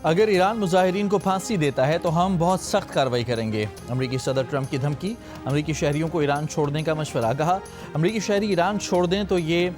اگر ایران مظاہرین کو پھانسی دیتا ہے تو ہم بہت سخت کارروائی کریں گے۔ امریکی صدر ٹرمپ کی دھمکی، امریکی شہریوں کو ایران چھوڑنے کا مشورہ۔ کہا امریکی شہری ایران چھوڑ دیں تو یہ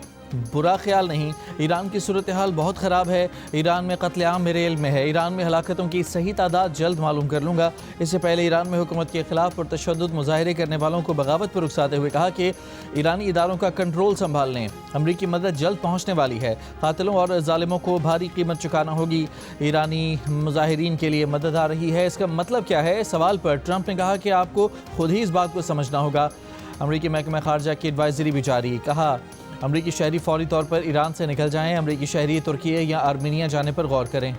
برا خیال نہیں، ایران کی صورتحال بہت خراب ہے، ایران میں قتل عام میرے علم میں ہے، ایران میں ہلاکتوں کی صحیح تعداد جلد معلوم کر لوں گا۔ اس سے پہلے ایران میں حکومت کے خلاف پرتشدد مظاہرے کرنے والوں کو بغاوت پر اکساتے ہوئے کہا کہ ایرانی اداروں کا کنٹرول سنبھال لیں، امریکی مدد جلد پہنچنے والی ہے، قاتلوں اور ظالموں کو بھاری قیمت چکانا ہوگی، ایرانی مظاہرین کے لیے مدد آ رہی ہے۔ اس کا مطلب کیا ہے؟ سوال پر ٹرمپ نے کہا کہ آپ کو خود ہی اس بات کو سمجھنا ہوگا۔ امریکی محکمہ خارجہ کی ایڈوائزری بھی جاری، کہا امریکی شہری فوری طور پر ایران سے نکل جائیں، امریکی شہری ترکی یا آرمینیا جانے پر غور کریں۔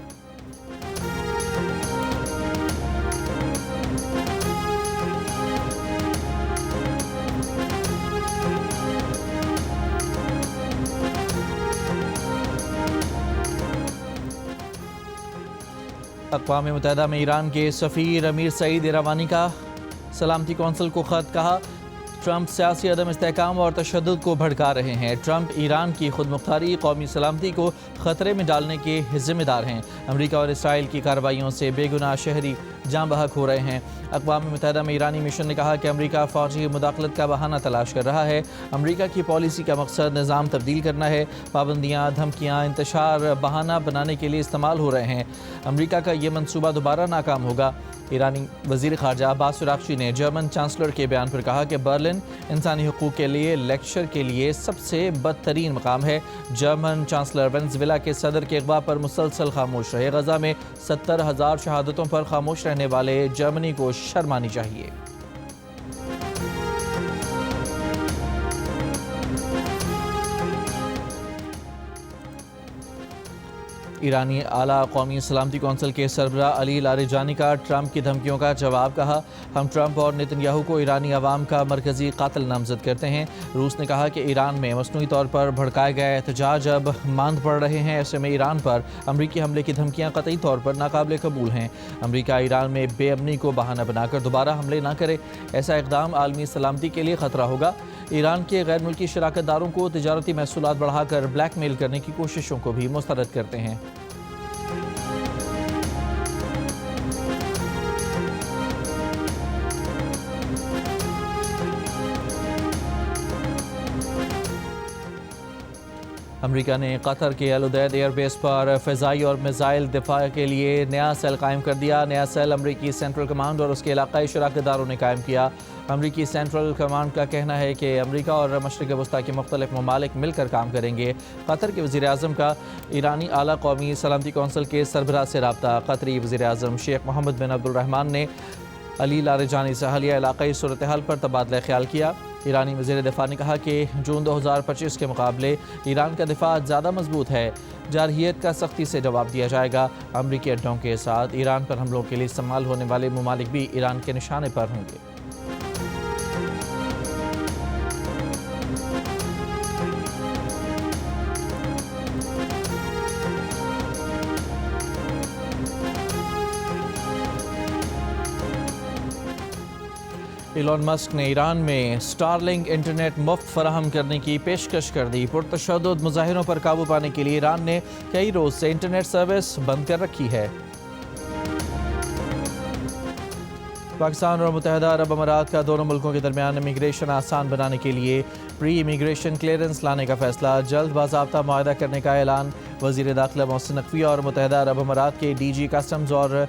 اقوام متحدہ میں ایران کے سفیر امیر سعید ایراوانی کا سلامتی کونسل کو خط، کہا ٹرمپ سیاسی عدم استحکام اور تشدد کو بھڑکا رہے ہیں، ٹرمپ ایران کی خود مختاری قومی سلامتی کو خطرے میں ڈالنے کے ذمہ دار ہیں، امریکہ اور اسرائیل کی کارروائیوں سے بے گناہ شہری جاں بحق ہو رہے ہیں۔ اقوام متحدہ میں ایرانی مشن نے کہا کہ امریکہ فوجی مداخلت کا بہانہ تلاش کر رہا ہے، امریکہ کی پالیسی کا مقصد نظام تبدیل کرنا ہے، پابندیاں، دھمکیاں، انتشار بہانہ بنانے کے لیے استعمال ہو رہے ہیں، امریکہ کا یہ منصوبہ دوبارہ ناکام ہوگا۔ ایرانی وزیر خارجہ عباس عراقچی نے جرمن چانسلر کے بیان پر کہا کہ برلن انسانی حقوق کے لیے لیکچر کے لیے سب سے بدترین مقام ہے، جرمن چانسلر وینزویلا کے صدر کے اغوا پر مسلسل خاموش رہے، غزہ میں 70,000 شہادتوں پر خاموش رہنے والے جرمنی کو شرم آنی چاہیے۔ ایرانی اعلیٰ قومی سلامتی کونسل کے سربراہ علی لاریجانی کا ٹرمپ کی دھمکیوں کا جواب، کہا ہم ٹرمپ اور نیتنیاہو کو ایرانی عوام کا مرکزی قاتل نامزد کرتے ہیں۔ روس نے کہا کہ ایران میں مصنوعی طور پر بھڑکائے گئے احتجاج اب ماند پڑ رہے ہیں، ایسے میں ایران پر امریکی حملے کی دھمکیاں قطعی طور پر ناقابل قبول ہیں، امریکہ ایران میں بے امنی کو بہانہ بنا کر دوبارہ حملے نہ کرے، ایسا اقدام عالمی سلامتی کے لیے خطرہ ہوگا۔ ایران کے غیر ملکی شراکت داروں کو تجارتی محصولات بڑھا کر بلیک میل کرنے کی کوششوں کو بھی مسترد کرتے ہیں۔ امریکہ نے قطر کے العدید ایئر بیس پر فضائی اور میزائل دفاع کے لیے نیا سیل قائم کر دیا۔ نیا سیل امریکی سینٹرل کمانڈ اور اس کے علاقائی شراکت داروں نے قائم کیا۔ امریکی سینٹرل کمانڈ کا کہنا ہے کہ امریکہ اور مشرق وسطیٰ کے مختلف ممالک مل کر کام کریں گے۔ قطر کے وزیر اعظم کا ایرانی اعلیٰ قومی سلامتی کونسل کے سربراہ سے رابطہ۔ قطری وزیر اعظم شیخ محمد بن عبد الرحمن نے علی لاریجانی سے حالیہ علاقائی صورتحال پر تبادلہ خیال کیا۔ ایرانی وزیر دفاع نے کہا کہ جون 2025 کے مقابلے ایران کا دفاع زیادہ مضبوط ہے، جارحیت کا سختی سے جواب دیا جائے گا، امریکی اڈوں کے ساتھ ایران پر حملوں کے لیے استعمال ہونے والے ممالک بھی ایران کے نشانے پر ہوں گے۔ ایلون مسک نے ایران میں سٹارلنک انٹرنیٹ مفت فراہم کرنے کی پیشکش کر دی۔ پرتشدد مظاہروں پر قابو پانے کے لیے ایران نے کئی روز سے انٹرنیٹ سروس بند کر رکھی ہے۔ پاکستان اور متحدہ عرب امارات کا دونوں ملکوں کے درمیان امیگریشن آسان بنانے کے لیے پری امیگریشن کلیئرنس لانے کا فیصلہ، جلد باضابطہ معاہدہ کرنے کا اعلان۔ وزیر داخلہ محسن نقوی اور متحدہ عرب امارات کے ڈی جی کسٹمز اور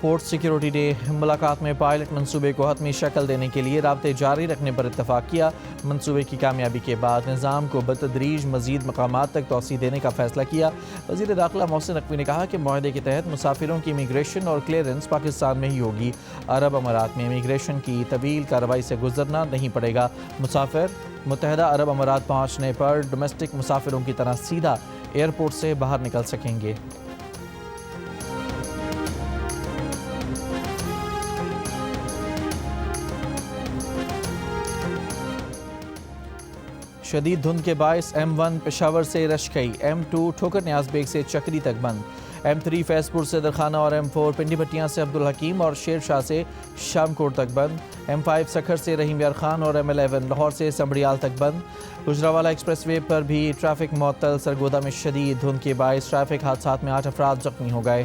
پورٹ سیکیورٹی نے ملاقات میں پائلٹ منصوبے کو حتمی شکل دینے کے لیے رابطے جاری رکھنے پر اتفاق کیا۔ منصوبے کی کامیابی کے بعد نظام کو بتدریج مزید مقامات تک توسیع دینے کا فیصلہ کیا۔ وزیر داخلہ محسن نقوی نے کہا کہ معاہدے کے تحت مسافروں کی امیگریشن اور کلیئرنس پاکستان میں ہی ہوگی، عرب امارات میں امیگریشن کی طویل کارروائی سے گزرنا نہیں پڑے گا، مسافر متحدہ عرب امارات پہنچنے پر ڈومیسٹک مسافروں کی طرح سیدھا ایئرپورٹ سے باہر نکل سکیں گے۔ شدید دھند کے باعث M1 پشاور سے رشکئی، M2 ٹھوکر نیاز بیگ سے چکری تک بند، M3 فیض پور سے درخانہ اور M4 پنڈی بھٹیاں سے عبدالحکیم اور شیر شاہ سے شام کوٹ تک بند، M5 سکھر سے رحیم یار خان اور M11 لاہور سے سمبڑیال تک بند۔ گجرانوالہ ایکسپریس وے پر بھی ٹریفک معطل، سرگودا میں شدید دھند کے باعث ٹریفک حادثات میں 8 افراد زخمی ہو گئے۔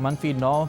-9,